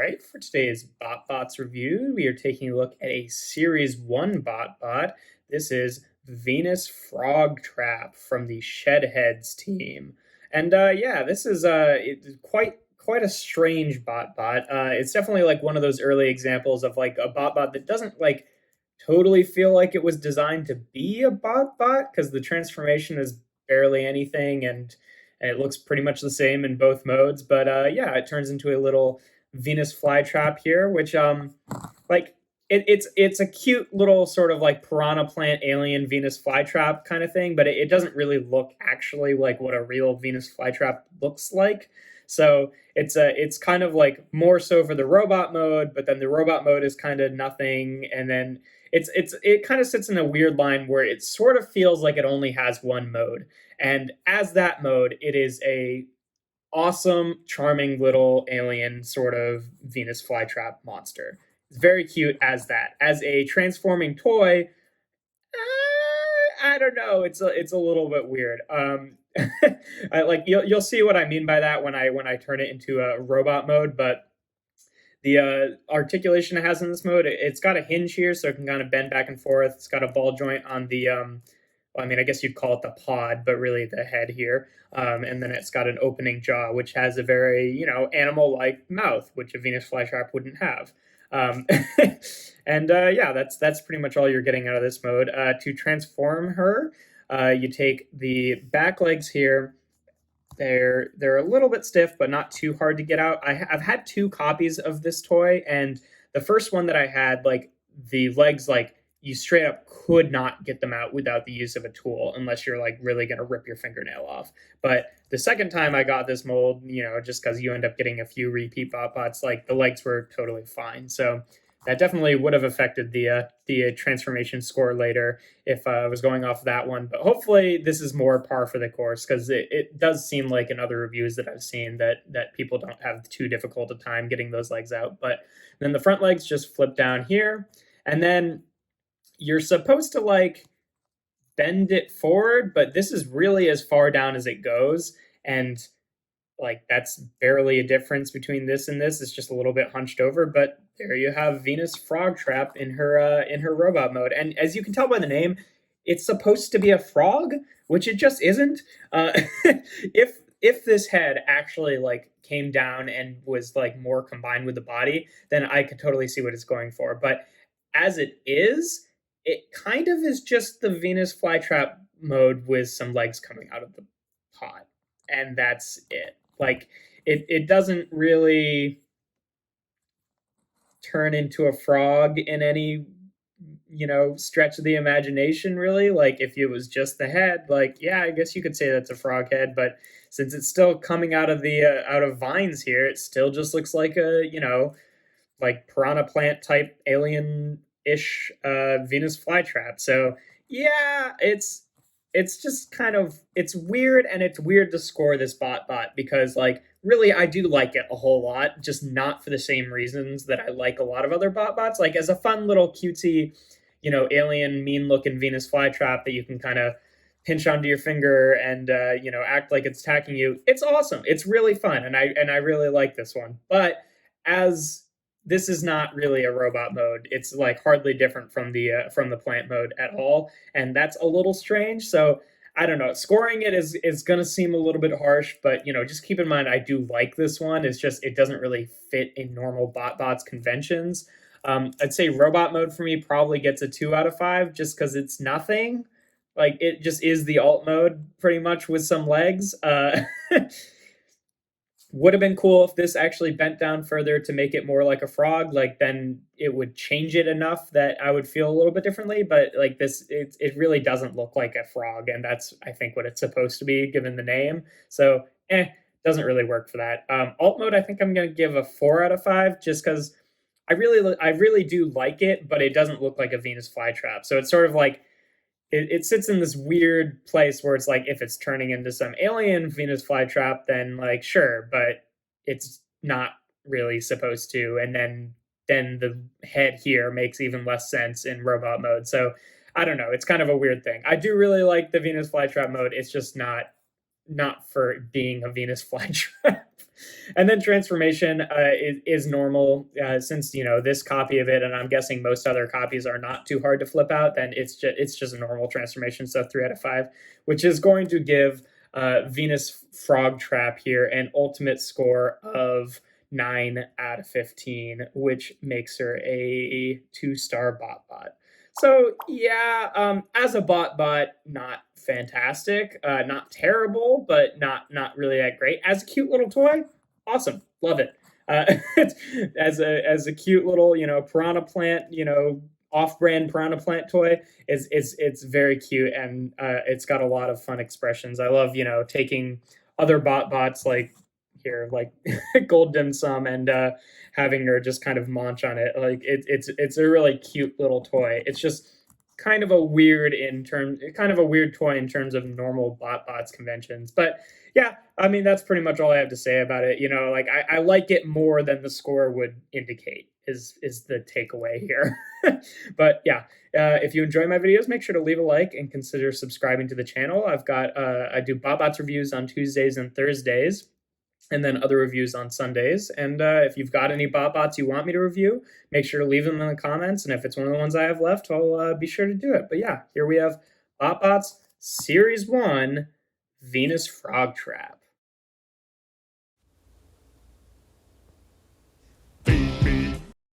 right, for today's BotBots review, we are taking a look at a Series 1 BotBot. This is Venus FROGTRAP from the Shedheads team. And yeah, this is quite a strange BotBot. It's definitely like one of those early examples of like a BotBot that doesn't like totally feel like it was designed to be a BotBot because the transformation is barely anything and it looks pretty much the same in both modes. But yeah, it turns into a little Venus flytrap here, which like it's a cute little sort of like piranha plant alien Venus flytrap kind of thing, but it doesn't really look actually like what a real Venus flytrap looks like. So it's kind of like more so for the robot mode, but then the robot mode is kind of nothing, and then it kind of sits in a weird line where it sort of feels like it only has one mode. And as that mode, it is a awesome, charming little alien sort of Venus flytrap monster. It's very cute as that. As a transforming toy, I don't know. It's a little bit weird. Like you'll see what I mean by that when I turn it into a robot mode, but the articulation it has in this mode, it's got a hinge here, so it can kind of bend back and forth. It's got a ball joint on the, well, I mean, I guess you'd call it the pod, but really the head here. And then it's got an opening jaw, which has a very, animal-like mouth, which a Venus flytrap wouldn't have. And yeah, that's pretty much all you're getting out of this mode. To transform her, you take the back legs here. They're a little bit stiff, but not too hard to get out. I've had two copies of this toy, and the first one that I had, like the legs, like you straight up could not get them out without the use of a tool, unless you're like really gonna rip your fingernail off. But the second time I got this mold, just because you end up getting a few repeat BotBots, like the legs were totally fine. So that definitely would have affected the transformation score later if I was going off that one. But hopefully this is more par for the course, because it does seem like in other reviews that I've seen that people don't have too difficult a time getting those legs out. But then the front legs just flip down here, and then you're supposed to like bend it forward, but this is really as far down as it goes. And like that's barely a difference between this and this. It's just a little bit hunched over, but there you have Venus FROGTRAP in her robot mode. And as you can tell by the name, it's supposed to be a frog, which it just isn't. If this head actually like came down and was like more combined with the body, then I could totally see what it's going for. But as it is, it kind of is just the Venus flytrap mode with some legs coming out of the pod, and that's it. Like it doesn't really turn into a frog in any stretch of the imagination, really. Like if it was just the head, like yeah, I guess you could say that's a frog head, but since it's still coming out of the out of vines here, it still just looks like a like piranha plant type alien ish Venus flytrap. So yeah, it's just kind of, it's weird, and it's weird to score this BotBot because like really I do like it a whole lot, just not for the same reasons that I like a lot of other BotBots. Like as a fun little cutesy, alien mean looking Venus flytrap that you can kind of pinch onto your finger and act like it's attacking you. It's awesome. It's really fun, and I really like this one. But as this is not really a robot mode. It's like hardly different from the plant mode at all, and that's a little strange. So I don't know. Scoring it is going to seem a little bit harsh, but just keep in mind I do like this one. It's just it doesn't really fit in normal BotBots conventions. I'd say robot mode for me probably gets a 2 out of 5 just because it's nothing. Like it just is the alt mode pretty much with some legs. Would have been cool if this actually bent down further to make it more like a frog. Like then it would change it enough that I would feel a little bit differently. But like this, it really doesn't look like a frog, and that's I think what it's supposed to be given the name. So doesn't really work for that. Alt mode, I think I'm gonna give a 4 out of 5 just because I really do like it, but it doesn't look like a Venus flytrap. So it's sort of like it sits in this weird place where it's like if it's turning into some alien Venus flytrap, then like sure, but it's not really supposed to. And then the head here makes even less sense in robot mode. So I don't know. It's kind of a weird thing. I do really like the Venus flytrap mode. It's just not for being a Venus flytrap. And then transformation is normal, since this copy of it, and I'm guessing most other copies are not too hard to flip out. Then it's just a normal transformation, so 3 out of 5, which is going to give Venus Frog Trap here an ultimate score of 9 out of 15, which makes her a 2-star BotBot. So yeah, as a BotBot, not fantastic, not terrible, but not really that great. As a cute little toy, awesome, love it. As a cute little piranha plant, off-brand piranha plant toy, it's very cute, and it's got a lot of fun expressions. I love taking other BotBots like here, like Gold Dim Sum, and having her just kind of munch on it. Like it's a really cute little toy. It's just kind of a weird toy in terms of normal BotBots conventions. But yeah, I mean that's pretty much all I have to say about it. Like I like it more than the score would indicate. Is the takeaway here. But yeah, if you enjoy my videos, make sure to leave a like and consider subscribing to the channel. I do BotBots reviews on Tuesdays and Thursdays, and then other reviews on Sundays. And if you've got any BotBots you want me to review, make sure to leave them in the comments. And if it's one of the ones I have left, I'll be sure to do it. But yeah, here we have BotBots Series 1 Venus Frog Trap.